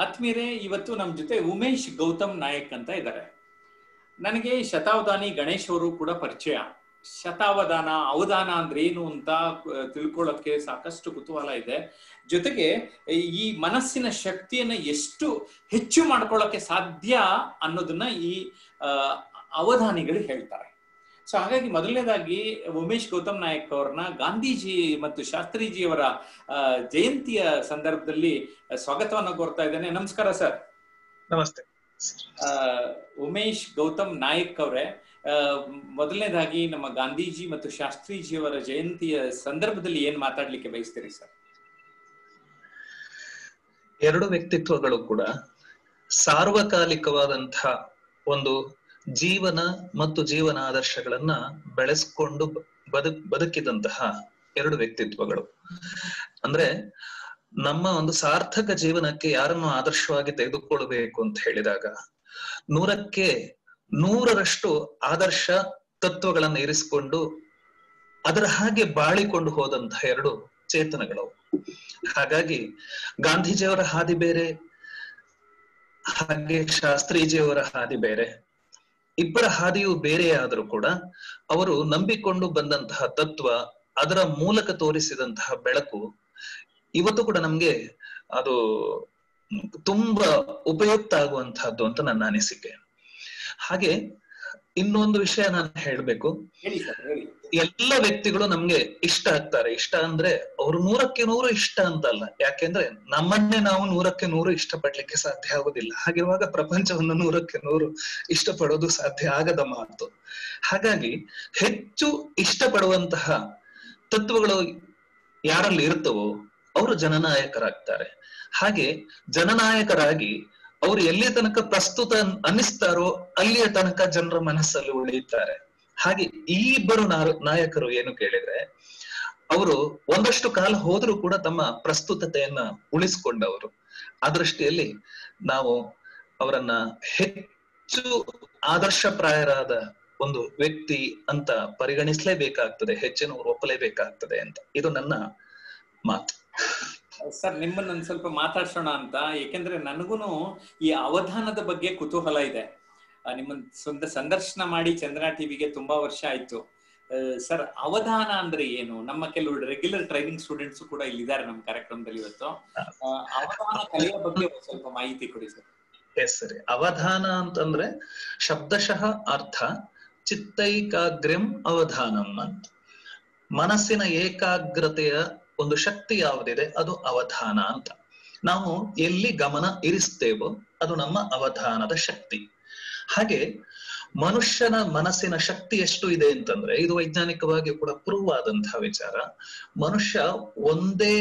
ಆತ್ಮೀಯರೇ, ಇವತ್ತು ನಮ್ಮ ಜೊತೆ ಉಮೇಶ್ ಗೌತಮ್ ನಾಯಕ್ ಅಂತ ಇದ್ದಾರೆ. ನನಗೆ ಶತಾವಧಾನಿ ಗಣೇಶ್ ಅವರು ಕೂಡ ಪರಿಚಯ. ಶತಾವಧಾನ ಅವಧಾನ ಅಂದ್ರೆ ಏನು ಅಂತ ತಿಳ್ಕೊಳ್ಳೋಕೆ ಸಾಕಷ್ಟು ಕುತೂಹಲ ಇದೆ. ಜೊತೆಗೆ ಈ ಮನಸ್ಸಿನ ಶಕ್ತಿಯನ್ನ ಎಷ್ಟು ಹೆಚ್ಚು ಮಾಡ್ಕೊಳ್ಳೋಕೆ ಸಾಧ್ಯ ಅನ್ನೋದನ್ನ ಈ ಅವಧಾನಿಗಳು ಹೇಳ್ತಾರೆ. ಸೊ ಹಾಗಾಗಿ ಮೊದಲನೇದಾಗಿ ಉಮೇಶ್ ಗೌತಮ್ ನಾಯಕ್ ಅವ್ರನ್ನ ಗಾಂಧೀಜಿ ಮತ್ತು ಶಾಸ್ತ್ರೀಜಿಯವರ ಜಯಂತಿಯ ಸಂದರ್ಭದಲ್ಲಿ ಸ್ವಾಗತವನ್ನು ಕೋರ್ತಾ ಇದ್ದೇನೆ. ನಮಸ್ಕಾರ ಸರ್. ನಮಸ್ತೆ. ಉಮೇಶ್ ಗೌತಮ್ ನಾಯಕ್ ಅವರೇ, ಮೊದಲನೇದಾಗಿ ನಮ್ಮ ಗಾಂಧೀಜಿ ಮತ್ತು ಶಾಸ್ತ್ರೀಜಿಯವರ ಜಯಂತಿಯ ಸಂದರ್ಭದಲ್ಲಿ ಏನ್ ಮಾತಾಡ್ಲಿಕ್ಕೆ ಬಯಸ್ತೀರಿ ಸರ್? ಎರಡು ವ್ಯಕ್ತಿತ್ವಗಳು ಕೂಡ ಸಾರ್ವಕಾಲಿಕವಾದಂತಹ ಒಂದು ಜೀವನ ಮತ್ತು ಜೀವನ ಆದರ್ಶಗಳನ್ನ ಬೆಳೆಸ್ಕೊಂಡು ಬದುಕಿದಂತಹ ಎರಡು ವ್ಯಕ್ತಿತ್ವಗಳು. ಅಂದ್ರೆ ನಮ್ಮ ಒಂದು ಸಾರ್ಥಕ ಜೀವನಕ್ಕೆ ಯಾರನ್ನು ಆದರ್ಶವಾಗಿ ತೆಗೆದುಕೊಳ್ಬೇಕು ಅಂತ ಹೇಳಿದಾಗ 100ಕ್ಕೆ 100ರಷ್ಟು ಆದರ್ಶ ತತ್ವಗಳನ್ನ ಇರಿಸಿಕೊಂಡು ಅದರ ಹಾಗೆ ಬಾಳಿಕೊಂಡು ಹೋದಂತಹ ಎರಡು ಚೇತನಗಳು. ಹಾಗಾಗಿ ಗಾಂಧೀಜಿಯವರ ಹಾದಿ ಬೇರೆ, ಹಾಗೆ ಶಾಸ್ತ್ರೀಜಿಯವರ ಹಾದಿ ಬೇರೆ. ಇಬ್ಬರ ಹಾದಿಯು ಬೇರೆ ಆದ್ರೂ ಕೂಡ ಅವರು ನಂಬಿಕೊಂಡು ಬಂದಂತಹ ತತ್ವ, ಅದರ ಮೂಲಕ ತೋರಿಸಿದಂತಹ ಬೆಳಕು ಇವತ್ತು ಕೂಡ ನಮ್ಗೆ ಅದು ತುಂಬಾ ಉಪಯುಕ್ತ ಆಗುವಂತಹದ್ದು ಅಂತ ನನ್ನ ಅನಿಸಿಕೆ. ಹಾಗೆ ಇನ್ನೊಂದು ವಿಷಯ ನಾನು ಹೇಳ್ಬೇಕು. ಎಲ್ಲ ವ್ಯಕ್ತಿಗಳು ನಮ್ಗೆ ಇಷ್ಟ ಆಗ್ತಾರೆ. ಇಷ್ಟ ಅಂದ್ರೆ ಅವ್ರು 100ಕ್ಕೆ 100 ಇಷ್ಟ ಅಂತಲ್ಲ. ಯಾಕೆಂದ್ರೆ ನಮ್ಮನ್ನೇ ನಾವು 100ಕ್ಕೆ 100 ಇಷ್ಟಪಡ್ಲಿಕ್ಕೆ ಸಾಧ್ಯ ಆಗುದಿಲ್ಲ. ಹಾಗಿರುವಾಗ ಪ್ರಪಂಚವನ್ನು 100ಕ್ಕೆ 100 ಇಷ್ಟಪಡೋದು ಸಾಧ್ಯ ಆಗದ ಮಾತು. ಹಾಗಾಗಿ ಹೆಚ್ಚು ಇಷ್ಟಪಡುವಂತಹ ತತ್ವಗಳು ಯಾರಲ್ಲಿ ಇರ್ತವೋ ಅವರು ಜನನಾಯಕರಾಗ್ತಾರೆ. ಹಾಗೆ ಜನನಾಯಕರಾಗಿ ಅವರು ಎಲ್ಲಿಯ ತನಕ ಪ್ರಸ್ತುತ ಅನ್ನಿಸ್ತಾರೋ ಅಲ್ಲಿಯ ತನಕ ಜನರ ಮನಸ್ಸಲ್ಲಿ ಉಳಿಯುತ್ತಾರೆ. ಹಾಗೆ ಈ ಇಬ್ಬರು ನಾಯಕರು ಏನು ಕೇಳಿದ್ರೆ, ಅವರು ಒಂದಷ್ಟು ಕಾಲ ಹೋದ್ರೂ ಕೂಡ ತಮ್ಮ ಪ್ರಸ್ತುತತೆಯನ್ನ ಉಳಿಸಿಕೊಂಡವರು. ಆ ದೃಷ್ಟಿಯಲ್ಲಿ ನಾವು ಅವರನ್ನ ಹೆಚ್ಚು ಆದರ್ಶಪ್ರಾಯರಾದ ಒಂದು ವ್ಯಕ್ತಿ ಅಂತ ಪರಿಗಣಿಸಲೇಬೇಕಾಗ್ತದೆ, ಹೆಚ್ಚಿನವರು ಒಪ್ಪಲೇಬೇಕಾಗ್ತದೆ ಅಂತ. ಇದು ನನ್ನ ಮಾತು. ಸರ್, ನಿಮ್ಮನ್ನ ಒಂದ್ ಸ್ವಲ್ಪ ಮಾತಾಡ್ಸೋಣ ಅಂತ, ಏಕೆಂದ್ರೆ ನನಗೂನು ಈ ಅವಧಾನದ ಬಗ್ಗೆ ಕುತೂಹಲ ಇದೆ. ನಿಮ್ಮನ್ನ ಸಂದರ್ಶನ ಮಾಡಿ ಚಂದ್ರನ ಟಿವಿಗೆ ತುಂಬಾ ವರ್ಷ ಆಯ್ತು. ಸರ್, ಅವಧಾನ ಅಂದ್ರೆ ಏನು? ನಮ್ಮ ಕೆಲವು ರೆಗ್ಯುಲರ್ ಟ್ರೈನಿಂಗ್ ಸ್ಟೂಡೆಂಟ್ಸ್ ಕೂಡ ಇಲ್ಲಿದ್ದಾರೆ ನಮ್ಮ ಕಾರ್ಯಕ್ರಮದಲ್ಲಿ ಇವತ್ತು. ಅವಧಾನ ಕಲೆಯ ಬಗ್ಗೆ ಸ್ವಲ್ಪ ಮಾಹಿತಿ ಕೊಡಿ ಸರ್. ಎಸ್ ಸರಿ. ಅವಧಾನ ಅಂತಂದ್ರೆ ಶಬ್ದಶಃ ಅರ್ಥ ಚಿತ್ತೈಕಾಗ್ರ್ಯಂ ಅವಧಾನಂ ಅಂತ. ಮನಸ್ಸಿನ ಏಕಾಗ್ರತೆಯ ಒಂದು ಶಕ್ತಿ ಯಾವುದಿದೆ ಅದು ಅವಧಾನ ಅಂತ. ನಾವು ಎಲ್ಲಿ ಗಮನ ಇರಿಸ್ತೇವೋ ಅದು ನಮ್ಮ ಅವಧಾನದ ಶಕ್ತಿ. ಹಾಗೆ ಮನುಷ್ಯನ ಮನಸ್ಸಿನ ಶಕ್ತಿ ಎಷ್ಟು ಇದೆ ಅಂತಂದ್ರೆ, ಇದು ವೈಜ್ಞಾನಿಕವಾಗಿ ಕೂಡ ಪ್ರೂವ್ ಆದಂತಹ ವಿಚಾರ. ಮನುಷ್ಯ ಒಂದೇ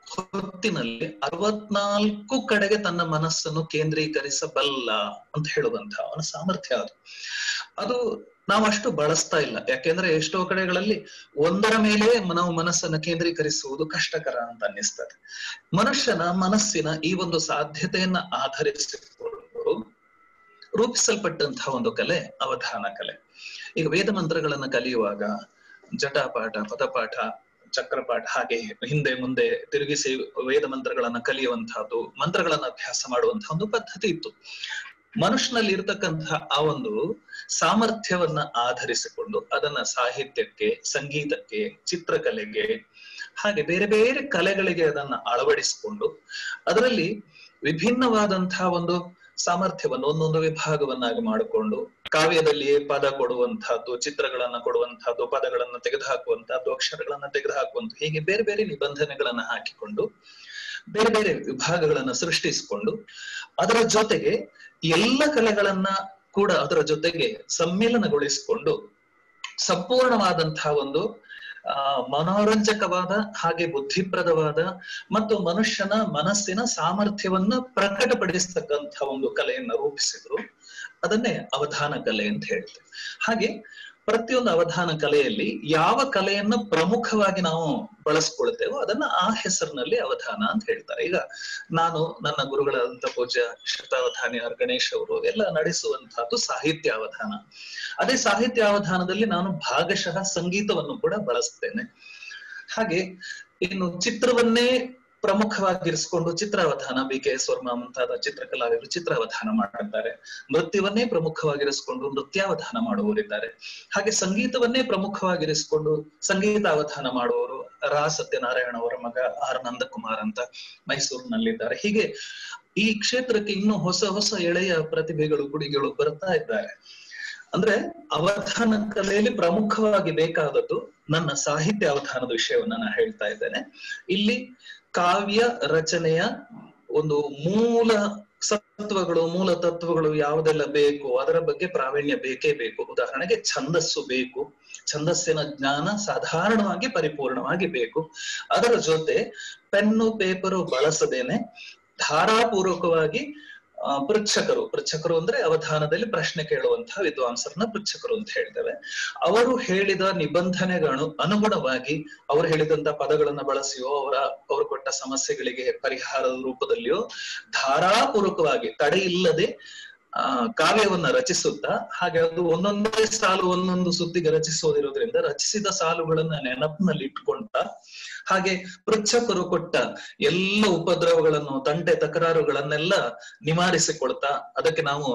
ಹೊತ್ತಿನಲ್ಲಿ 64 ಕಡೆಗೆ ತನ್ನ ಮನಸ್ಸನ್ನು ಕೇಂದ್ರೀಕರಿಸಬಲ್ಲ ಅಂತ ಹೇಳುವಂತಹ ಅವನ ಸಾಮರ್ಥ್ಯ ಅದು ನಾವು ಅಷ್ಟು ಬಳಸ್ತಾ ಇಲ್ಲ. ಯಾಕೆಂದ್ರೆ ಎಷ್ಟೋ ಕಡೆಗಳಲ್ಲಿ ಒಂದರ ಮೇಲೆ ನಾವು ಮನಸ್ಸನ್ನ ಕೇಂದ್ರೀಕರಿಸುವುದು ಕಷ್ಟಕರ ಅಂತ ಅನ್ನಿಸ್ತದೆ. ಮನುಷ್ಯನ ಮನಸ್ಸಿನ ಈ ಒಂದು ಸಾಧ್ಯತೆಯನ್ನ ಆಧರಿಸಿಕೊಂಡು ರೂಪಿಸಲ್ಪಟ್ಟಂತಹ ಒಂದು ಕಲೆ ಅವಧಾನ ಕಲೆ. ಈಗ ವೇದ ಮಂತ್ರಗಳನ್ನ ಕಲಿಯುವಾಗ ಜಟಾಪಾಠ, ಪದಪಾಠ, ಚಕ್ರಪಾಠ ಹಾಗೆ ಹಿಂದೆ ಮುಂದೆ ತಿರುಗಿಸಿ ವೇದ ಮಂತ್ರಗಳನ್ನ ಕಲಿಯುವಂತಹದ್ದು, ಮಂತ್ರಗಳನ್ನ ಅಭ್ಯಾಸ ಮಾಡುವಂತಹ ಒಂದು ಪದ್ಧತಿ ಇತ್ತು. ಮನುಷ್ಯನಲ್ಲಿ ಇರತಕ್ಕಂತಹ ಆ ಒಂದು ಸಾಮರ್ಥ್ಯವನ್ನ ಆಧರಿಸಿಕೊಂಡು ಅದನ್ನ ಸಾಹಿತ್ಯಕ್ಕೆ, ಸಂಗೀತಕ್ಕೆ, ಚಿತ್ರಕಲೆಗೆ ಹಾಗೆ ಬೇರೆ ಬೇರೆ ಕಲೆಗಳಿಗೆ ಅದನ್ನ ಅಳವಡಿಸಿಕೊಂಡು ಅದರಲ್ಲಿ ವಿಭಿನ್ನವಾದಂತಹ ಒಂದು ಸಾಮರ್ಥ್ಯವನ್ನು ಒಂದೊಂದು ವಿಭಾಗವನ್ನಾಗಿ ಮಾಡಿಕೊಂಡು ಕಾವ್ಯದಲ್ಲಿಯೇ ಪದ ಕೊಡುವಂತಹದ್ದು, ಚಿತ್ರಗಳನ್ನ ಕೊಡುವಂತಹದ್ದು, ಪದಗಳನ್ನ ತೆಗೆದುಹಾಕುವಂತಹದ್ದು, ಅಕ್ಷರಗಳನ್ನ ತೆಗೆದುಹಾಕುವಂತ, ಹೀಗೆ ಬೇರೆ ಬೇರೆ ನಿಬಂಧನೆಗಳನ್ನ ಹಾಕಿಕೊಂಡು ಬೇರೆ ಬೇರೆ ವಿಭಾಗಗಳನ್ನ ಸೃಷ್ಟಿಸಿಕೊಂಡು ಅದರ ಜೊತೆಗೆ ಎಲ್ಲ ಕಲೆಗಳನ್ನ ಕೂಡ ಅದರ ಜೊತೆಗೆ ಸಮ್ಮಿಲನಗೊಳಿಸಿಕೊಂಡು ಸಂಪೂರ್ಣವಾದಂತಹ ಒಂದು ಮನೋರಂಜಕವಾದ ಹಾಗೆ ಬುದ್ಧಿಪ್ರದವಾದ ಮತ್ತು ಮನುಷ್ಯನ ಮನಸ್ಸಿನ ಸಾಮರ್ಥ್ಯವನ್ನ ಪ್ರಕಟಪಡಿಸ್ತಕ್ಕಂಥ ಒಂದು ಕಲೆಯನ್ನ ರೂಪಿಸಿದ್ರು. ಅದನ್ನೇ ಅವಧಾನ ಕಲೆ ಅಂತ ಹೇಳ್ತೇವೆ. ಹಾಗೆ ಪ್ರತಿಯೊಂದು ಅವಧಾನ ಕಲೆಯಲ್ಲಿ ಯಾವ ಕಲೆಯನ್ನ ಪ್ರಮುಖವಾಗಿ ನಾವು ಬಳಸ್ಕೊಳ್ತೇವೋ ಅದನ್ನ ಆ ಹೆಸರಿನಲ್ಲಿ ಅವಧಾನ ಅಂತ ಹೇಳ್ತಾರೆ. ಈಗ ನಾನು ನನ್ನ ಗುರುಗಳಾದಂತ ಪೂಜ್ಯ ಶತಾವಧಾನಿ ಆರ್ ಗಣೇಶ್ ಅವರು ಎಲ್ಲ ನಡೆಸುವಂತಹದ್ದು ಸಾಹಿತ್ಯ ಅವಧಾನ. ಅದೇ ಸಾಹಿತ್ಯ ಅವಧಾನದಲ್ಲಿ ನಾನು ಭಾಗಶಃ ಸಂಗೀತವನ್ನು ಕೂಡ ಬಳಸ್ತೇನೆ. ಹಾಗೆ ಇನ್ನು ಚಿತ್ರವನ್ನೇ ಪ್ರಮುಖವಾಗಿರಿಸಿಕೊಂಡು ಚಿತ್ರಾವಧಾನ, BKS ವರ್ಮ ಮುಂತಾದ ಚಿತ್ರಕಲಾವಿದರು ಚಿತ್ರಾವಧಾನ ಮಾಡಿದ್ದಾರೆ. ನೃತ್ಯವನ್ನೇ ಪ್ರಮುಖವಾಗಿರಿಸಿಕೊಂಡು ನೃತ್ಯಾವಧಾನ ಮಾಡುವವರಿದ್ದಾರೆ. ಹಾಗೆ ಸಂಗೀತವನ್ನೇ ಪ್ರಮುಖವಾಗಿರಿಸಿಕೊಂಡು ಸಂಗೀತಾವಧಾನ ಮಾಡುವವರು ರಾ ಸತ್ಯನಾರಾಯಣ ಅವರ ಮಗ ಆರ್ ನಂದಕುಮಾರ್ ಅಂತ ಮೈಸೂರಿನಲ್ಲಿದ್ದಾರೆ. ಹೀಗೆ ಈ ಕ್ಷೇತ್ರಕ್ಕೆ ಇನ್ನೂ ಹೊಸ ಹೊಸ ಎಳೆಯ ಪ್ರತಿಭೆಗಳು, ಗುಡಿಗಳು ಬರ್ತಾ ಇದ್ದಾರೆ. ಅಂದ್ರೆ ಅವಧಾನ ಕಲೆಯಲ್ಲಿ ಪ್ರಮುಖವಾಗಿ ಬೇಕಾದದ್ದು, ನನ್ನ ಸಾಹಿತ್ಯ ಅವಧಾನದ ವಿಷಯವನ್ನ ನಾನು ಹೇಳ್ತಾ ಇದ್ದೇನೆ. ಇಲ್ಲಿ ಕಾವ್ಯ ರಚನೆಯ ಒಂದು ಮೂಲ ಸತ್ವಗಳು, ಮೂಲ ತತ್ವಗಳು ಯಾವುದೆಲ್ಲ ಬೇಕು ಅದರ ಬಗ್ಗೆ ಪ್ರಾವೀಣ್ಯ ಬೇಕೇ ಬೇಕು. ಉದಾಹರಣೆಗೆ ಛಂದಸ್ಸು ಬೇಕು, ಛಂದಸ್ಸಿನ ಜ್ಞಾನ ಸಾಧಾರಣವಾಗಿ ಪರಿಪೂರ್ಣವಾಗಿ ಬೇಕು. ಅದರ ಜೊತೆ ಪೆನ್ನು ಪೇಪರು ಬಳಸದೇನೆ ಧಾರಾಪೂರ್ವಕವಾಗಿ ಪೃಚ್ಛಕರು ಅಂದ್ರೆ ಅವಧಾನದಲ್ಲಿ ಪ್ರಶ್ನೆ ಕೇಳುವಂತಹ ವಿದ್ವಾಂಸರನ್ನ ಪೃಚ್ಛಕರು ಅಂತ ಹೇಳ್ತೇವೆ. ಅವರು ಹೇಳಿದ ನಿಬಂಧನೆಗಳು ಅನುಗುಣವಾಗಿ ಅವರು ಹೇಳಿದಂತ ಪದಗಳನ್ನ ಬಳಸಿಯೋ ಅವರು ಕೊಟ್ಟ ಸಮಸ್ಯೆಗಳಿಗೆ ಪರಿಹಾರದ ರೂಪದಲ್ಲಿಯೋ ಧಾರಾಪೂರ್ವಕವಾಗಿ ತಡೆ ಇಲ್ಲದೆ ಕಾವ್ಯವನ್ನ ರಚಿಸುತ್ತಾ, ಹಾಗೆ ಅದು ಒಂದೊಂದೇ ಸಾಲು ಒಂದೊಂದು ಸುತ್ತಿಗೆ ರಚಿಸೋದಿರೋದ್ರಿಂದ ರಚಿಸಿದ ಸಾಲುಗಳನ್ನ ನೆನಪಿನಲ್ಲಿ ಇಟ್ಕೊಂಡ, ಹಾಗೆ ಪೃಚ್ಛಕರು ಕೊಟ್ಟ ಎಲ್ಲ ಉಪದ್ರವಗಳನ್ನು, ತಂಟೆ ತಕರಾರುಗಳನ್ನೆಲ್ಲ ನಿವಾರಿಸಿಕೊಳ್ತಾ, ಅದಕ್ಕೆ ನಾವು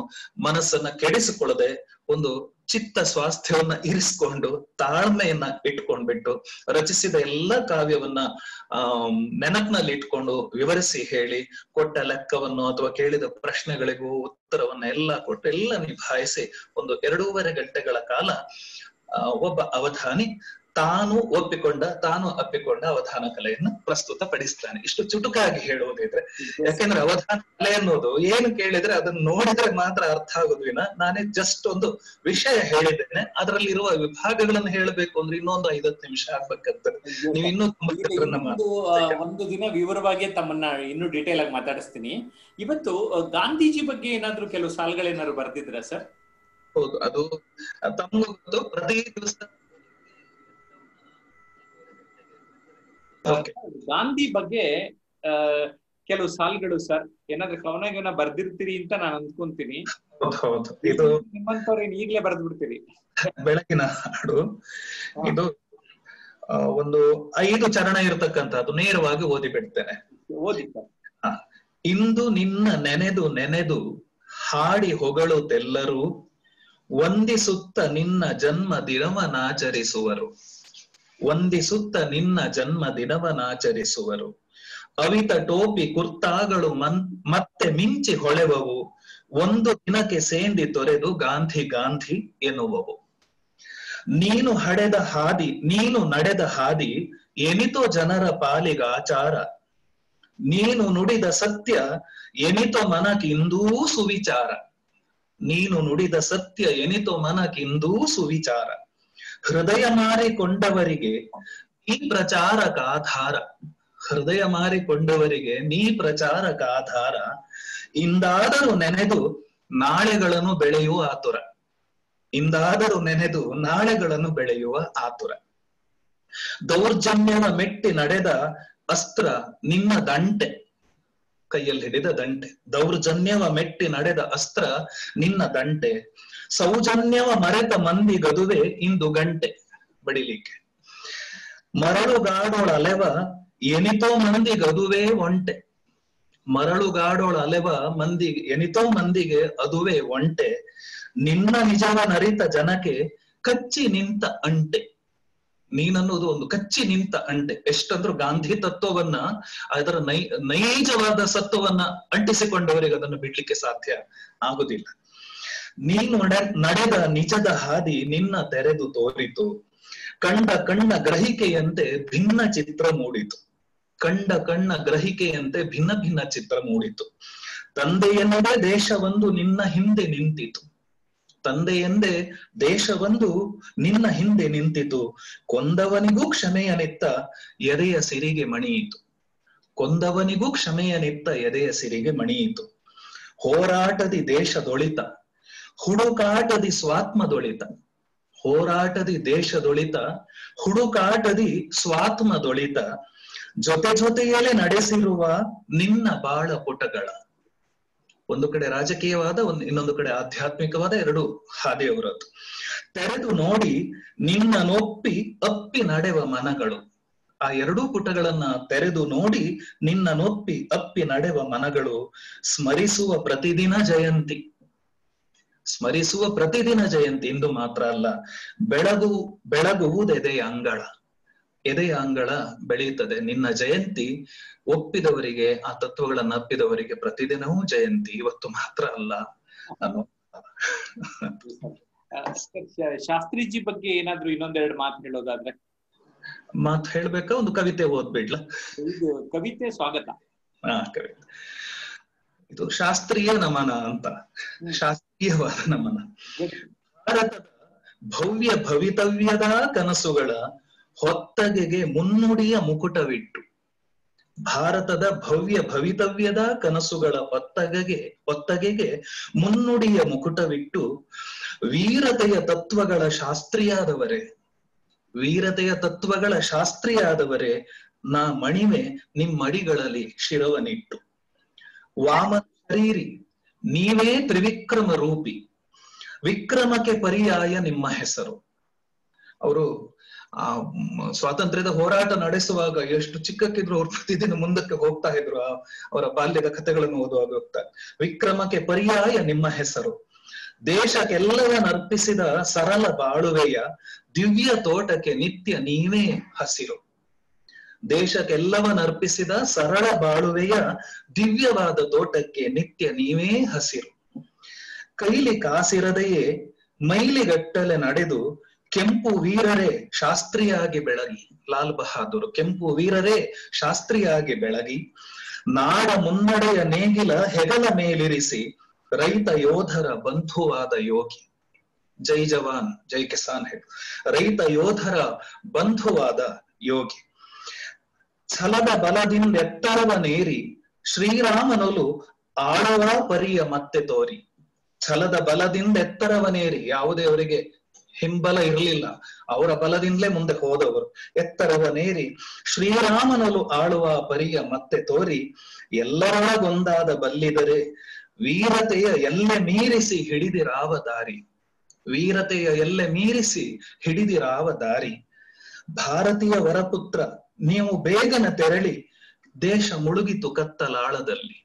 ಮನಸ್ಸನ್ನ ಕೆಡಿಸಿಕೊಳ್ಳದೆ ಒಂದು ಚಿತ್ತ ಸ್ವಾಸ್ಥ್ಯವನ್ನ ಇರಿಸ್ಕೊಂಡು ತಾಳ್ಮೆಯನ್ನ ಇಟ್ಕೊಂಡ್ಬಿಟ್ಟು ರಚಿಸಿದ ಎಲ್ಲ ಕಾವ್ಯವನ್ನ ನೆನಪಿನಲ್ಲಿ ಇಟ್ಕೊಂಡು ವಿವರಿಸಿ ಹೇಳಿ, ಕೊಟ್ಟ ಲೆಕ್ಕವನ್ನು ಅಥವಾ ಕೇಳಿದ ಪ್ರಶ್ನೆಗಳಿಗೂ ಉತ್ತರವನ್ನ ಎಲ್ಲ ಕೊಟ್ಟು ಎಲ್ಲ ನಿಭಾಯಿಸಿ ಒಂದು 2.5 ಗಂಟೆಗಳ ಕಾಲ ಒಬ್ಬ ಅವಧಾನಿ ತಾನು ಅಪ್ಪಿಕೊಂಡ ಅವಧಾನ ಕಲೆಯನ್ನು ಪ್ರಸ್ತುತ ಪಡಿಸ್ತಾನೆ. ಇಷ್ಟು ಚುಟುಕಾಗಿ ಹೇಳುವುದಿದ್ರೆ, ಯಾಕೆಂದ್ರೆ ಅವಧಾನ ಕಲೆ ಅನ್ನೋದು ಏನು ಕೇಳಿದ್ರೆ ಅದನ್ನ ನೋಡಿದ್ರೆ ಮಾತ್ರ ಅರ್ಥ ಆಗೋದಿಲ್ಲ. ನಾನೇ ಜಸ್ಟ್ ಒಂದು ವಿಷಯ ಹೇಳಿದ್ದೇನೆ, ಅದರಲ್ಲಿರುವ ವಿಭಾಗಗಳನ್ನು ಹೇಳಬೇಕು ಅಂದ್ರೆ ಇನ್ನೊಂದು 5-10 ನಿಮಿಷ ಆಗ್ಬೇಕಂತದೆ. ನೀವು ಇನ್ನೂ ಒಂದು ದಿನ ವಿವರವಾಗಿ ತಮ್ಮನ್ನ ಇನ್ನೂ ಡೀಟೇಲ್ ಆಗಿ ಮಾತಾಡಿಸ್ತೀನಿ. ಇವತ್ತು ಗಾಂಧೀಜಿ ಬಗ್ಗೆ ಏನಾದ್ರು ಕೆಲವು ಸಾಲುಗಳೇನಾದ್ರು ಬರ್ದಿದ್ರ ಸರ್? ಹೌದು, ಅದು ತಮ್ಮ ಪ್ರತಿ ದಿವಸ ಗಾಂಧಿ ಬಗ್ಗೆ ಕೆಲವು ಸಾಲುಗಳು ಸರ್, ಏನಾದ್ರೂ ಕವನ ಬರ್ದಿರ್ತೀರಿ ಅಂತ ನಾನು ಅಂದ್ಕೊಂತೀನಿ. ಹೌದು, ಇದು ನಿಮ್ಮಂತವ್ರೇನ್ ಈಗ್ಲೇ ಬರ್ದ್ ಬಿಡ್ತೀರಿ? ಬೆಳಗಿನ ಹಾಡು ಇದು. ಒಂದು 5 ಚರಣ ಇರತಕ್ಕಂಥದ್ದು, ನೇರವಾಗಿ ಓದಿ ಬಿಡ್ತೇನೆ. ಓದಿ. ಇಂದು ನಿನ್ನ ನೆನೆದು ಹಾಡಿ ಹೊಗಳುತ್ತೆಲ್ಲರೂ, ವಂದಿಸುತ್ತ ನಿನ್ನ ಜನ್ಮ ದಿನವನಾಚರಿಸುವರು. ಅವಿತ ಟೋಪಿ ಕುರ್ತಾಗಳು ಮತ್ತೆ ಮಿಂಚಿ ಹೊಳೆವವು, ಒಂದು ದಿನಕ್ಕೆ ಸೇಂದಿ ತೊರೆದು ಗಾಂಧಿ ಗಾಂಧಿ ಎನ್ನುವವು. ನೀನು ನಡೆದ ಹಾದಿ ಎನಿತೋ ಜನರ ಪಾಲಿಗ ಆಚಾರ, ನೀನು ನುಡಿದ ಸತ್ಯ ಎನಿತೋ ಮನಕ್ಕಿಂದೂ ಸುವಿಚಾರ, ಹೃದಯ ಮಾರಿಕೊಂಡವರಿಗೆ ನೀ ಪ್ರಚಾರಕ ಆಧಾರ, ಇಂದಾದರೂ ನೆನೆದು ನಾಳೆಗಳನ್ನು ಬೆಳೆಯುವ ಆತುರ, ದೌರ್ಜನ್ಯವ ಮೆಟ್ಟಿ ನಡೆದ ಅಸ್ತ್ರ ನಿನ್ನ ದಂಟೆ, ಕೈಯಲ್ಲಿ ಹಿಡಿದ ದಂಟೆ, ದೌರ್ಜನ್ಯವ ಮೆಟ್ಟಿ ನಡೆದ ಅಸ್ತ್ರ ನಿನ್ನ ದಂಟೆ, ಸೌಜನ್ಯವ ಮರೆತ ಮಂದಿ ಗದುವೆ ಇಂದು ಗಂಟೆ ಬಡಿಲಿಕ್ಕೆ, ಮರಳುಗಾಡೋಳ ಅಲೆವ ಎನಿತೋ ಮಂದಿ ಗದುವೆ ಒಂಟೆ, ಎನಿತೋ ಮಂದಿಗೆ ಅದುವೆ ಒಂಟೆ, ನಿನ್ನ ನಿಜವ ನರಿತ ಜನಕ್ಕೆ ಕಚ್ಚಿ ನಿಂತ ಅಂಟೆ. ನೀನನ್ನೋದು ಒಂದು ಕಚ್ಚಿ ನಿಂತ ಅಂಟೆ. ಎಷ್ಟಂದ್ರೂ ಗಾಂಧಿ ತತ್ವವನ್ನ, ಅದರ ನೈಜವಾದ ಸತ್ವವನ್ನ ಅಂಟಿಸಿಕೊಂಡವರಿಗೆ ಅದನ್ನು ಬಿಡ್ಲಿಕ್ಕೆ ಸಾಧ್ಯ ಆಗುದಿಲ್ಲ. ನೀನು ನಡೆದ ನಿಜದ ಹಾದಿ ನಿನ್ನ ತೆರೆದು ತೋರಿತು, ಕಣ್ಣ ಗ್ರಹಿಕೆಯಂತೆ ಭಿನ್ನ ಚಿತ್ರ ಮೂಡಿತು, ತಂದೆಯೆಂದೇ ದೇಶವೊಂದು ನಿನ್ನ ಹಿಂದೆ ನಿಂತಿತು, ಕೊಂದವನಿಗೂ ಕ್ಷಮೆಯನಿತ್ತ ಎದೆಯ ಸಿರಿಗೆ ಮಣಿಯಿತು, ಹೋರಾಟದಿ ದೇಶದೊಳಿತ ಹುಡುಕಾಟದಿ ಸ್ವಾತ್ಮದೊಳಿತ, ಜೊತೆಯಲ್ಲಿ ನಡೆಸಿರುವ ನಿನ್ನ ಬಾಳ ಪುಟಗಳ. ಒಂದು ಕಡೆ ರಾಜಕೀಯವಾದ, ಇನ್ನೊಂದು ಕಡೆ ಆಧ್ಯಾತ್ಮಿಕವಾದ 2 ಹಾದಿಯವರದ್ದು. ತೆರೆದು ನೋಡಿ ನಿನ್ನ ನೊಪ್ಪಿ ಅಪ್ಪಿ ನಡೆವ ಮನಗಳು, ಆ ಎರಡೂ ಪುಟಗಳನ್ನ ತೆರೆದು ನೋಡಿ ನಿನ್ನ ನೊಪ್ಪಿ ಅಪ್ಪಿ ನಡೆವ ಮನಗಳು ಸ್ಮರಿಸುವ ಪ್ರತಿದಿನ ಜಯಂತಿ. ಸ್ಮರಿಸುವ ಪ್ರತಿದಿನ ಜಯಂತಿ. ಇಂದು ಮಾತ್ರ ಅಲ್ಲ, ಬೆಳಗುವುದೆದೆಯ ಅಂಗಳ. ಎದೆಯ ಅಂಗಳ ಬೆಳೆಯುತ್ತದೆ. ನಿನ್ನ ಜಯಂತಿ ಒಪ್ಪಿದವರಿಗೆ, ಆ ತತ್ವಗಳನ್ನ ಅಪ್ಪಿದವರಿಗೆ ಪ್ರತಿದಿನವೂ ಜಯಂತಿ, ಇವತ್ತು ಮಾತ್ರ ಅಲ್ಲ ಅನ್ನೋ. ಶಾಸ್ತ್ರೀಜಿ ಬಗ್ಗೆ ಏನಾದ್ರು ಇನ್ನೊಂದೆರಡು ಮಾತು ಹೇಳೋದಾದ್ರೆ? ಮಾತು ಹೇಳ್ಬೇಕಾ? ಒಂದು ಕವಿತೆ ಓದ್ಬಿಡ್ಲ? ಕವಿತೆ ಸ್ವಾಗತ. ಕವಿತೆ. ಇದು ಶಾಸ್ತ್ರೀಯ ನಮನ ಅಂತ, ಶಾಸ್ತ್ರೀಯವಾದ ನಮನ. ಭಾರತದ ಭವ್ಯ ಭವಿತವ್ಯದ ಕನಸುಗಳ ಹೊತ್ತಗೆಗೆ ಮುನ್ನುಡಿಯ ಮುಕುಟವಿಟ್ಟು. ಭಾರತದ ಭವ್ಯ ಭವಿತವ್ಯದ ಕನಸುಗಳ ಹೊತ್ತಗೆಗೆ ಮುನ್ನುಡಿಯ ಮುಕುಟವಿಟ್ಟು ವೀರತೆಯ ತತ್ವಗಳ ಶಾಸ್ತ್ರಿಯಾದವರೇ, ವೀರತೆಯ ತತ್ವಗಳ ಶಾಸ್ತ್ರಿಯಾದವರೇ, ನಾ ಮಣಿವೆ ನಿಮ್ಮಡಿಗಳಲ್ಲಿ ಶಿರವನಿಟ್ಟು. ವಾಮನ ಶರೀರಿ ನೀವೇ ತ್ರಿವಿಕ್ರಮ ರೂಪಿ, ವಿಕ್ರಮಕ್ಕೆ ಪರ್ಯಾಯ ನಿಮ್ಮ ಹೆಸರು. ಅವರು ಆ ಸ್ವಾತಂತ್ರ್ಯದ ಹೋರಾಟ ನಡೆಸುವಾಗ ಎಷ್ಟು ಚಿಕ್ಕಕ್ಕಿದ್ರು ಅವ್ರು ಪ್ರತಿದಿನ ಮುಂದಕ್ಕೆ ಹೋಗ್ತಾ ಇದ್ರು. ಅವರ ಬಾಲ್ಯದ ಕಥೆಗಳನ್ನು ಓದುವಾಗ ಹೋಗ್ತಾರೆ. ವಿಕ್ರಮಕ್ಕೆ ಪರ್ಯಾಯ ನಿಮ್ಮ ಹೆಸರು, ದೇಶಕ್ಕೆಲ್ಲವನ್ನರ್ಪಿಸಿದ ಸರಳ ಬಾಳುವೆಯ ದಿವ್ಯ ತೋಟಕ್ಕೆ ನಿತ್ಯ ನೀವೇ ಹಸಿರು. ದೇಶಕ್ಕೆಲ್ಲವನ್ನರ್ಪಿಸಿದ ಸರಳ ಬಾಳುವೆಯ ದಿವ್ಯವಾದ ತೋಟಕ್ಕೆ ನಿತ್ಯ ನೀವೇ ಹಸಿರು. ಕೈಲಿ ಕಾಸಿರದೆಯೇ ಮೈಲಿಗಟ್ಟಲೆ ನಡೆದು ಕೆಂಪು ವೀರರೇ ಶಾಸ್ತ್ರಿಯಾಗಿ ಬೆಳಗಿ. ಲಾಲ್ ಬಹಾದೂರ್. ಕೆಂಪು ವೀರರೇ ಶಾಸ್ತ್ರಿಯಾಗಿ ಬೆಳಗಿ ನಾಡ ಮುನ್ನಡೆಯ ನೇಗಿಲ ಹೆಗಲ ಮೇಲಿರಿಸಿ ರೈತ ಯೋಧರ ಬಂಧುವಾದ ಯೋಗಿ. ಜೈ ಜವಾನ್ ಜೈ ಕಿಸಾನ್ ಹೇಳು. ರೈತ ಯೋಧರ ಬಂಧುವಾದ ಯೋಗಿ. ಛಲದ ಬಲದಿಂದೆತ್ತರವನೇರಿ ಶ್ರೀರಾಮನೊಲು ಆಳುವ ಪರಿಯ ಮತ್ತೆ ತೋರಿ. ಛಲದ ಬಲದಿಂದೆತ್ತರವನೇರಿ, ಯಾವುದೇ ಅವರಿಗೆ ಹಿಂಬಲ ಇರಲಿಲ್ಲ, ಅವರ ಬಲದಿಂದಲೇ ಮುಂದೆ ಹೋದವರು. ಎತ್ತರವನೇರಿ ಶ್ರೀರಾಮನಲು ಆಳುವ ಪರಿಯ ಮತ್ತೆ ತೋರಿ, ಎಲ್ಲರೊಳಗೊಂದಾದ ಬಲ್ಲಿದರೆ ವೀರತೆಯ ಎಲ್ಲೆ ಮೀರಿಸಿ ಹಿಡಿದಿರಾವ ದಾರಿ. ವೀರತೆಯ ಎಲ್ಲೆ ಮೀರಿಸಿ ಹಿಡಿದಿರಾವ ದಾರಿ. ಭಾರತೀಯ ವರಪುತ್ರ ನೀವು ಬೇಗನೆ ತೆರಳಿ ದೇಶ ಮುಳುಗಿತು ಕತ್ತಲಾಳದಲ್ಲಿ.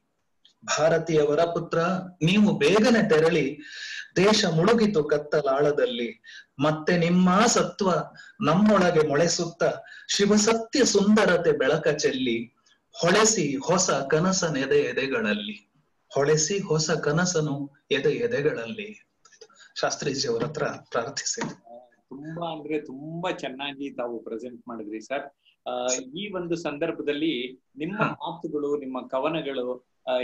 ಭಾರತೀಯ ವರಪುತ್ರ ನೀವು ಬೇಗನೆ ತೆರಳಿ ದೇಶ ಮುಳುಗಿತು ಕತ್ತಲಾಳದಲ್ಲಿ. ಮತ್ತೆ ನಿಮ್ಮ ಸತ್ವ ನಮ್ಮೊಳಗೆ ಮೊಳೆಸುತ್ತ ಶಿವಸತ್ಯ ಸುಂದರತೆ ಬೆಳಕ ಚೆಲ್ಲಿ ಹೊಳೆಸಿ ಹೊಸ ಕನಸನೆದೆ ಎದೆಗಳಲ್ಲಿ. ಹೊಳೆಸಿ ಹೊಸ ಕನಸನು ಎದೆಗಳಲ್ಲಿ. ಶಾಸ್ತ್ರೀಜಿ ಅವರ ಹತ್ರ ಪ್ರಾರ್ಥಿಸಿದೆ. ತುಂಬಾ ಅಂದ್ರೆ ತುಂಬಾ ಚೆನ್ನಾಗಿ ತಾವು ಪ್ರೆಸೆಂಟ್ ಮಾಡಿದ್ರಿ ಸರ್. ಈ ಒಂದು ಸಂದರ್ಭದಲ್ಲಿ ನಿಮ್ಮ ಮಾತುಗಳು, ನಿಮ್ಮ ಕವನಗಳು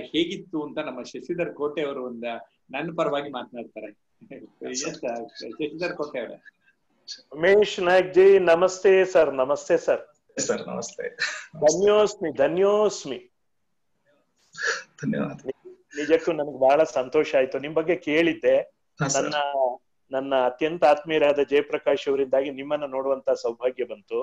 ಹೇಗಿತ್ತು ಅಂತ ನಮ್ಮ ಶಶಿಧರ್ ಕೋಟೆ ಅವರು ನನ್ನ ಪರವಾಗಿ ಮಾತನಾಡ್ತಾರೆ. ಶಶಿಧರ್ ಕೋಟೆ ಅವರೇ. ಉಮೇಶ್ ನಾಯಕ್ ಜಿ ನಮಸ್ತೆ ಸರ್. ನಮಸ್ತೆ ಸರ್. ಸರ್ ನಮಸ್ತೆ. ಧನ್ಯೋಸ್ಮಿ. ಧನ್ಯವಾದ. ನಿಜಕ್ಕೂ ನನಗೆ ಬಹಳ ಸಂತೋಷ ಆಯ್ತು. ನಿಮ್ ಬಗ್ಗೆ ಕೇಳಿದ್ದೆ. ನನ್ನ ಅತ್ಯಂತ ಆತ್ಮೀಯರಾದ ಜಯಪ್ರಕಾಶ್ ಅವರಿಂದಾಗಿ ನಿಮ್ಮನ್ನ ನೋಡುವಂತ ಸೌಭಾಗ್ಯ ಬಂತು.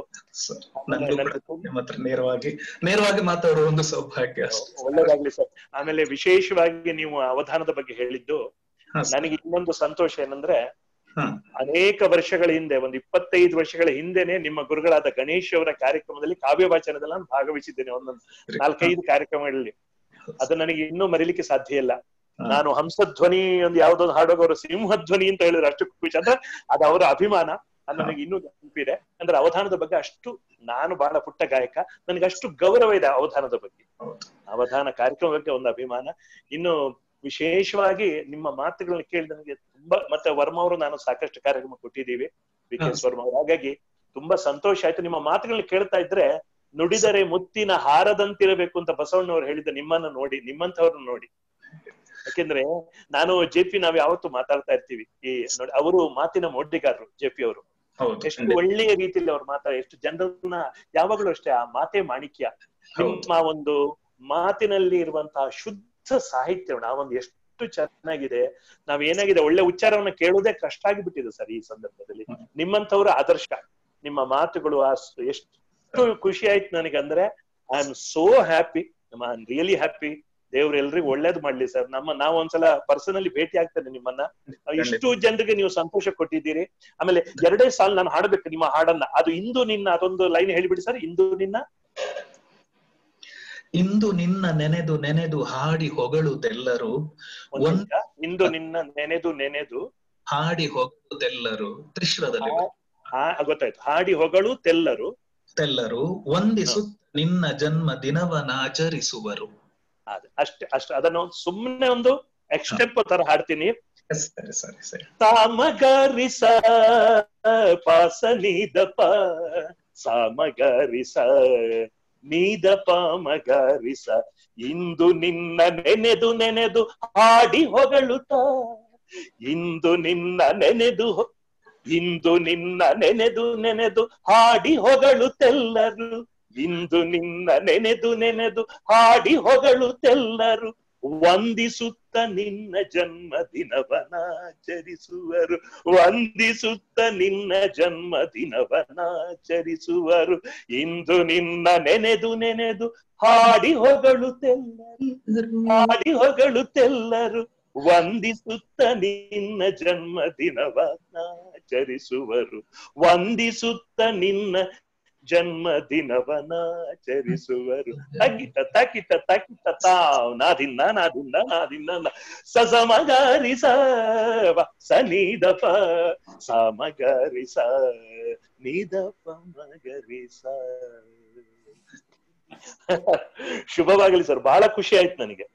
ನೇರವಾಗಿ ಮಾತಾಡುವ ಒಂದು ಸೌಭಾಗ್ಯ. ಒಳ್ಳೇದಾಗ್ಲಿ ಸರ್. ಆಮೇಲೆ ವಿಶೇಷವಾಗಿ ನೀವು ಅವಧಾನದ ಬಗ್ಗೆ ಹೇಳಿದ್ದು ನನಗೆ ಇನ್ನೊಂದು ಸಂತೋಷ ಏನಂದ್ರೆ, ಅನೇಕ ವರ್ಷಗಳ ಹಿಂದೆ, ಒಂದು 25 ವರ್ಷಗಳ ಹಿಂದೆನೆ ನಿಮ್ಮ ಗುರುಗಳಾದ ಗಣೇಶ್ ಅವರ ಕಾರ್ಯಕ್ರಮದಲ್ಲಿ ಕಾವ್ಯ ವಾಚನದಲ್ಲಿ ನಾನು ಭಾಗವಹಿಸಿದ್ದೇನೆ. ಒಂದೊಂದು 4-5 ಕಾರ್ಯಕ್ರಮಗಳಲ್ಲಿ. ಅದು ನನಗೆ ಇನ್ನೂ ಮರಿಲಿಕ್ಕೆ ಸಾಧ್ಯ ಇಲ್ಲ. ನಾನು ಹಂಸಧ್ವನಿ ಒಂದು ಯಾವ್ದೊಂದು ಹಾಡುವಾಗ ಅವರು ಸಿಂಹಧ್ವನಿ ಅಂತ ಹೇಳಿದ್ರು. ಅಷ್ಟು ಖುಷಿ ಅಂದ್ರೆ ಅದು ಅವರ ಅಭಿಮಾನ ನನಗೆ ಇನ್ನೂ ನೆನಪಿದೆ. ಅಂದ್ರೆ ಅವಧಾನದ ಬಗ್ಗೆ ಅಷ್ಟು, ನಾನು ಬಹಳ ಪುಟ್ಟ ಗಾಯಕ, ನನಗೆ ಅಷ್ಟು ಗೌರವ ಇದೆ ಅವಧಾನದ ಬಗ್ಗೆ. ಅವಧಾನ ಕಾರ್ಯಕ್ರಮ ಬಗ್ಗೆ ಒಂದು ಅಭಿಮಾನ. ಇನ್ನು ವಿಶೇಷವಾಗಿ ನಿಮ್ಮ ಮಾತುಗಳನ್ನ ಕೇಳಿ ನನಗೆ ತುಂಬಾ, ಮತ್ತೆ ವರ್ಮ ಅವರು ನಾನು ಸಾಕಷ್ಟು ಕಾರ್ಯಕ್ರಮ ಕೊಟ್ಟಿದ್ದೀವಿ, ವಿ.ಕೆ.ಎಸ್. ವರ್ಮ ಅವರು. ಹಾಗಾಗಿ ತುಂಬಾ ಸಂತೋಷ ಆಯ್ತು. ನಿಮ್ಮ ಮಾತುಗಳನ್ನ ಕೇಳ್ತಾ ಇದ್ರೆ ನುಡಿದರೆ ಮುತ್ತಿನ ಹಾರದಂತಿರಬೇಕು ಅಂತ ಬಸವಣ್ಣವ್ರು ಹೇಳಿದ್ದ ನಿಮ್ಮನ್ನ ನೋಡಿ, ನಿಮ್ಮಂತವ್ರನ್ನ ನೋಡಿ. ಯಾಕೆಂದ್ರೆ ನಾನು ಜೆ.ಪಿ. ನಾವ್ ಯಾವತ್ತು ಮಾತಾಡ್ತಾ ಇರ್ತೀವಿ. ಈ ನೋಡಿ, ಅವರು ಮಾತಿನ ಮೋಡಿಗಾರರು ಜೆ.ಪಿ. ಅವರು. ಎಷ್ಟು ಒಳ್ಳೆಯ ರೀತಿಯಲ್ಲಿ ಅವ್ರು ಎಷ್ಟು ಜನರನ್ನ ಯಾವಾಗ್ಲೂ ಅಷ್ಟೇ ಆ ಮಾತೆ ಮಾಣಿಕ್ಯ. ನಿಮ್ಮ ಒಂದು ಮಾತಿನಲ್ಲಿ ಇರುವಂತಹ ಶುದ್ಧ ಸಾಹಿತ್ಯ ನಾವೊಂದು ಎಷ್ಟು ಚೆನ್ನಾಗಿದೆ. ನಾವ್ ಏನಾಗಿದೆ, ಒಳ್ಳೆ ಉಚ್ಚಾರವನ್ನ ಕೇಳೋದೇ ಕಷ್ಟ ಆಗಿಬಿಟ್ಟಿದೆ ಸರ್ ಈ ಸಂದರ್ಭದಲ್ಲಿ. ನಿಮ್ಮಂತವ್ರ ಆದರ್ಶ, ನಿಮ್ಮ ಮಾತುಗಳು ಎಷ್ಟು ಖುಷಿ ಆಯ್ತು ನನಗಂದ್ರೆ. I am so happy, I am really happy ದೇವ್ರು ಎಲ್ರಿಗೂ ಒಳ್ಳೇದ್ ಮಾಡ್ಲಿ ಸರ್. ನಾವು ಒಂದ್ಸಲ ಪರ್ಸನಲಿ ಭೇಟಿ ಆಗ್ತೇನೆ ನಿಮ್ಮನ್ನ. ಇಷ್ಟು ಜನರಿಗೆ ನೀವು ಸಂತೋಷ ಕೊಟ್ಟಿದ್ದೀರಿ. ಆಮೇಲೆ 2 ಸಾಲ ನಾನು ಹಾಡ್ಬೇಕು ನಿಮ್ಮ ಹಾಡನ್ನ. ಅದು ಇಂದು ನಿನ್ನ, ಅದೊಂದು ಲೈನ್ ಹೇಳಿಬಿಡಿ ಸರ್. ಇಂದು ನಿನ್ನ ನೆನೆದು ನೆನೆದು ಹಾಡಿ ಹೊಗಳುವುದೆಲ್ಲರೂ, ಇಂದು ನಿನ್ನ ನೆನೆದು ನೆನೆದು ಹಾಡಿ ಹೊಗಳುವುದೆಲ್ಲರೂ, ತ್ರಿಶ್ರದಲ್ಲಿ ಗೊತ್ತಾಯ್ತು. ಹಾಡಿ ಹೊಗಳು ತೆಲ್ಲರು ವಂದಿಸುತ್ತ ನಿನ್ನ ಜನ್ಮ ದಿನವನ್ನ ಆಚರಿಸುವರು. ಅಷ್ಟೇ ಅದನ್ನು ಸುಮ್ಮನೆ ಒಂದು ಎಕ್ಸ್ಟೆಂಪ್ ತರ ಹಾಡ್ತೀನಿ. ಸಾಮಗಾರಿಸ ಪಾಸ ನೀದಪ ಸಾಮಗಾರಿಸ ನೀದಪ ಮಗಾರಿಸ, ಇಂದು ನಿನ್ನ ನೆನೆದು ನೆನೆದು ಹಾಡಿ ಹೊಗಳುತ್ತ, ಇಂದು ನಿನ್ನ ನೆನೆದು ನೆನೆದು ಹಾಡಿ ಹೊಗಳುತ್ತೆಲ್ಲರು, ಇಂದು ನಿನ್ನ ನೆನೆದು ನೆನೆದು ಹಾಡಿ ಹೊಗಳುತ್ತೆಲ್ಲರು, ವಂದಿಸುತ್ತ ನಿನ್ನ ಜನ್ಮ ದಿನವನಾಚರಿಸುವರು, ವಂದಿಸುತ್ತ ನಿನ್ನ ಜನ್ಮ ದಿನವನಾಚರಿಸುವರು, ಇಂದು ನಿನ್ನ ನೆನೆದು ನೆನೆದು ಹಾಡಿ ಹೊಗಳುತ್ತೆಲ್ಲರು, ವಂದಿಸುತ್ತ ನಿನ್ನ ಜನ್ಮ ದಿನವನಾಚರಿಸುವರು, ವಂದಿಸುತ್ತ ನಿನ್ನ ಜನ್ಮ ದಿನವನಾಚರಿಸುವರು. ತಕಿಟ ತಾವ್ ನಾದಿನ್ನ ಸಮಗಾರಿಸ ನೀದಪ ಸಮಗಾರಿಸ ನೀದಪ ಮಗರಿಸ. ಶುಭವಾಗಲಿ ಸರ್. ಬಹಳ ಖುಷಿ ಆಯ್ತು ನನಗೆ.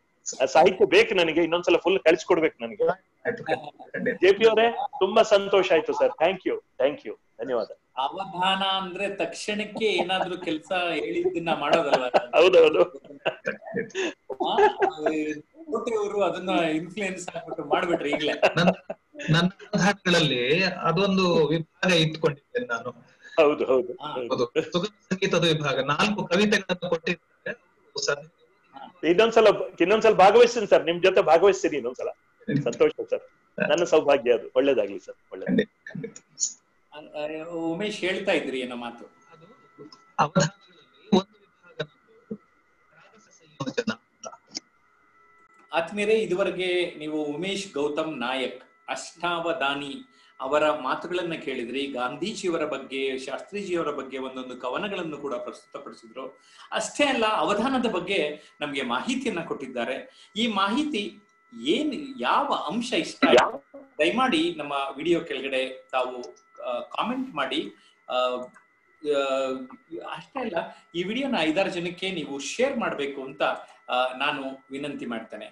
ಸಾಹಿತ್ಯ ಬೇಕು ನನಗೆ, ಇನ್ನೊಂದ್ಸಲ ಫುಲ್ ಕಳಿಸ್ಕೊಡ್ಬೇಕು ನನಗೆ. ಜೆಪಿ ಅವರೇ ತುಂಬಾ ಸಂತೋಷ ಆಯ್ತು ಸರ್. ಥ್ಯಾಂಕ್ ಯು ಧನ್ಯವಾದ. ಅವಧಾನ ಅಂದ್ರೆ ತಕ್ಷಣಕ್ಕೆ ಏನಾದ್ರೂ ಕೆಲಸ ಹೇಳಿದ್ದನ್ನ ಮಾಡೋದಲ್ಲ. ಹೌದೌದು. ಕೋಟೆಯವರು ಅದನ್ನ ಇನ್ಫ್ಲೂಯೆನ್ಸ್ ಆಗ್ಬಿಟ್ಟು ಮಾಡ್ಬಿಟ್ರೆ ಈಗಲೇ. ನನ್ನ ಅವಧಾನಗಳಲ್ಲಿ ಅದೊಂದು ವಿಭಾಗ ಇಟ್ಕೊಂಡಿದ್ದೇನೆ ನಾನು. ಹೌದು ಸುಗಮ ಸಂಗೀತದ ವಿಭಾಗ 4 ಕವಿತೆಗಳನ್ನು ಕೊಟ್ಟಿದ್ದಾರೆ. ಇನ್ನೊಂದ್ಸಲ ಭಾಗವಹಿಸ್ತೀನಿ ಸರ್, ನಿಮ್ ಜೊತೆ ಭಾಗವಹಿಸ್ತೀನಿ ಇನ್ನೊಂದ್ಸಲ. ಸಂತೋಷ ಸರ್, ನನ್ನ ಸೌಭಾಗ್ಯ ಅದು. ಒಳ್ಳೇದಾಗ್ಲಿ ಸರ್. ಒಳ್ಳೇದು. ಉಮೇಶ್ ಹೇಳ್ತಾ ಇದ್ರಿ ಏನೋ ಮಾತು. ಆತ್ಮೀಯರೇ, ಇದುವರೆಗೆ ನೀವು ಉಮೇಶ್ ಗೌತಮ್ ನಾಯಕ್ ಅಷ್ಟಾವಧಾನಿ ಅವರ ಮಾತುಗಳನ್ನ ಕೇಳಿದ್ರಿ. ಗಾಂಧೀಜಿಯವರ ಬಗ್ಗೆ, ಶಾಸ್ತ್ರೀಜಿಯವರ ಬಗ್ಗೆ ಒಂದೊಂದು ಕವನಗಳನ್ನು ಕೂಡ ಪ್ರಸ್ತುತಪಡಿಸಿದ್ರು. ಅಷ್ಟೇ ಅಲ್ಲ, ಅವಧಾನದ ಬಗ್ಗೆ ನಮ್ಗೆ ಮಾಹಿತಿಯನ್ನ ಕೊಟ್ಟಿದ್ದಾರೆ. ಈ ಮಾಹಿತಿ ಯಾವ ಅಂಶ ಇಷ್ಟ ದಯಮಾಡಿ ನಮ್ಮ ವಿಡಿಯೋ ಕೆಳಗಡೆ ತಾವು ಕಾಮೆಂಟ್ ಮಾಡಿ. ಅಷ್ಟೇ ಅಲ್ಲ, ಈ ವಿಡಿಯೋನ 5-6 ಜನಕ್ಕೆ ನೀವು ಶೇರ್ ಮಾಡಬೇಕು ಅಂತ ನಾನು ವಿನಂತಿ ಮಾಡ್ತೇನೆ.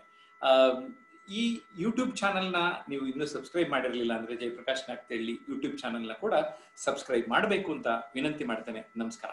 ಈ ಯೂಟ್ಯೂಬ್ ಚಾನೆಲ್ನ ನೀವು ಇನ್ನೂ ಸಬ್ಸ್ಕ್ರೈಬ್ ಮಾಡಿರಲಿಲ್ಲ ಅಂದ್ರೆ ಜಯಪ್ರಕಾಶ್ ನಾಗ್ತಿಹಳ್ಳಿ ಯೂಟ್ಯೂಬ್ ಚಾನೆಲ್ನ ಕೂಡ ಸಬ್ಸ್ಕ್ರೈಬ್ ಮಾಡಬೇಕು ಅಂತ ವಿನಂತಿ ಮಾಡ್ತೇನೆ. ನಮಸ್ಕಾರ.